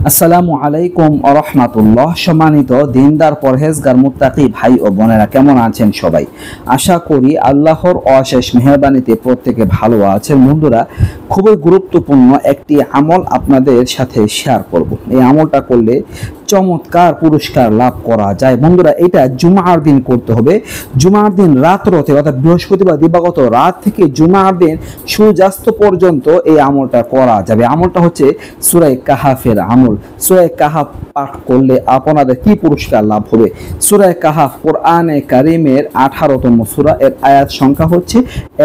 আসসালামু আলাইকুম ওয়া রাহমাতুল্লাহ। সম্মানিত দিনদার পরহেজগার মুত্তাকি ভাই ও বোনেরা, কেমন আছেন সবাই? আশা করি আল্লাহর অশেষ মেহেরবানিতে প্রত্যেকে ভালো আছেন। বন্ধুরা, খুবই গুরুত্বপূর্ণ একটি আমল আপনাদের সাথে শেয়ার করব। এই আমলটা করলে চমৎকার পুরস্কার লাভ করা যায়। বন্ধুরা, এটা জুমার দিন করতে হবে। জুমার দিন রাতে অর্থাৎ বৃহস্পতিবার দিবাগত রাত থেকে জুমার দিন সূর্যাস্ত পর্যন্ত এই আমলটা করা যাবে। আমলটা হচ্ছে সূরা কাহাফের আমল। সূরা কাহাফ পাঠ করলে আপনাদের কি পুরস্কার লাভ হবে? সূরা কাহাফ কোরআনে কারীমের 18তম সূরা, এর আয়াত সংখ্যা হচ্ছে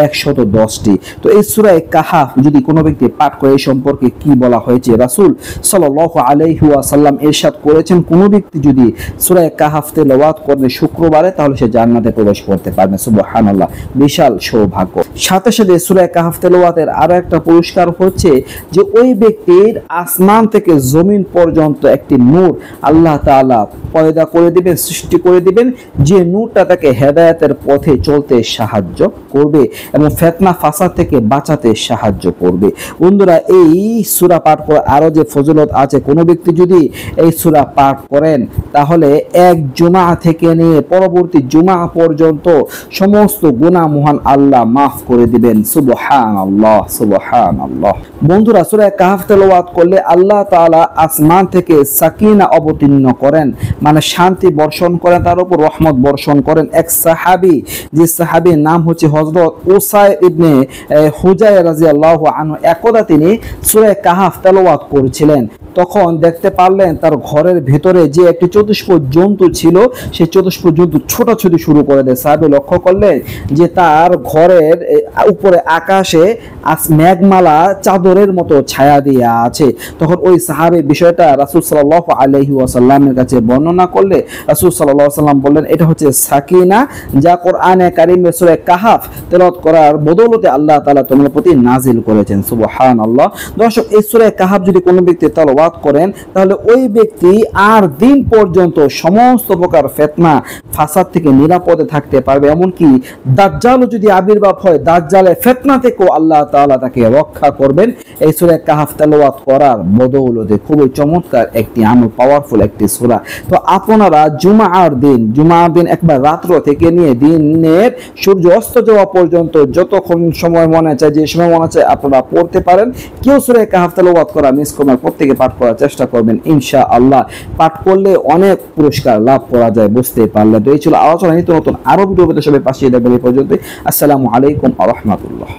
110টি। তো এই সূরা কাহাফ যদি কোনো ব্যক্তি পাঠ করে, এই সম্পর্কে কি বলা হয়েছে? রাসূল সাল্লাল্লাহু আলাইহি ওয়াসাল্লাম ইরশাদ করেছেন, কোনো ব্যক্তি যদি সূরা কাহাফ তেলাওয়াত করে শুক্রবারে, তাহলে সে জান্নাতে প্রবেশ করতে পারবে। সুবহানাল্লাহ, বিশাল সৌভাগ্য। সাথে সাথে সূরা কাহাফ তেলাওয়াতের আরো একটা পুরস্কার হচ্ছে যে ওই ব্যক্তির আসমান থেকে জমিন পর্যন্ত একটি নূর আল্লাহ তাআলা পয়দা করে দিবেন, সৃষ্টি করে দিবেন, যে নূরটা তাকে হেদায়েতের পথে চলতে সাহায্য করবে এবং ফিতনা ফাসাদ থেকে বাঁচাতে সাহায্য করবে। বন্ধুরা, এই সূরা পাঠ করে আরো যে ফজিলত আছে, কোনো ব্যক্তি যদি এই সূরা পাঠ করেন, তাহলে এক জুমা থেকে নিয়ে পরবর্তী জুমা পর্যন্ত সমস্ত গুনাহ মহান আল্লাহ মাফ করে দিবেন। সুবহানাল্লাহ, সুবহানাল্লাহ। বন্ধুরা, সূরা কাহাফ তেলাওয়াত করলে আল্লাহ তাআলা আসমান থেকে সাকিনা অবতীর্ণ করেন, মানে শান্তি বর্ষণ করেন, তার উপর রহমত বর্ষণ করেন। এক সাহাবী, যে সাহাবীর নাম হচ্ছে হযরত উসাইদ ইবনে হুজাইর রাদিয়াল্লাহু আনহু, একদা তিনি সূরা কাহাফ তেলাওয়াত করেছিলেন। তখন দেখতে পারলেন তার ঘরের ভিতরে যে একটি চতুষ্পদ জন্তু ছিল, সেই চতুষ্পদ জন্তু ছোটাছুটি শুরু করে দেয়। সাহাবী লক্ষ্য করলেন যে তার ঘরের উপরে আকাশে মেঘমালা চাদরের মতো ছায়া দিয়ে আছে। তখন ওই সাহাবী বিষয়টা রাসূল সাল্লাল্লাহু আলাইহি ওয়াসাল্লামের কাছে বর্ণনা করলে রাসূল সাল্লাল্লাহু আলাইহি ওয়াসাল্লাম বললেন, এটা হচ্ছে সাকিনা, যা কোরআনে কারীমে সূরা কাহাফ তেলাওয়াত করার বদৌলতে আল্লাহ তাআলা তোমার প্রতি নাজিল করেছেন। সুবহানাল্লাহ। দর্শক, এই সূরা কাহাফ যদি কোনো ব্যক্তি তেলাওয়াত করেন, তাহলে ওই ব্যক্তি আর দিন পর্যন্ত সমস্ত প্রকার ফিতনা ফাসাদ থেকে নিরাপদে থাকতে পারবে। এমনকি দাজ্জালও যদি আবির্ভাব হয়, দাজ্জালের ফিতনা থেকেও আল্লাহ তাআলা তাকে রক্ষা করবেন এই সূরা কাহাফ তেলাওয়াত করার বদৌলতে। খুবই চমৎকার একটি আমল, পাওয়ারফুল একটি সূরা। তো আপনারা জুমার দিন একবার রাত্র থেকে নিয়ে দিনের সূর্য অস্ত যাওয়া পর্যন্ত যতক্ষণ সময় মনে চায়, যে সময় মনে চায় আপনারা পড়তে পারেন। কেউ সূরা কাহাফ তেলাওয়াত করা মিস করবেন, প্রত্যেকে পাঠ করার চেষ্টা করবেন ইনশাআল্লাহ। পাঠ করলে অনেক পুরস্কার লাভ করা যায়, বুঝতে পারলেন। তো এই ছিল আলোচনা। নিত্য নতুন আরো ভিডিও পেতে সবাই পাশে থাকবেন। এই পর্যন্ত আসসালামু আলাইকুম ওয়া রাহমাতুল্লাহ।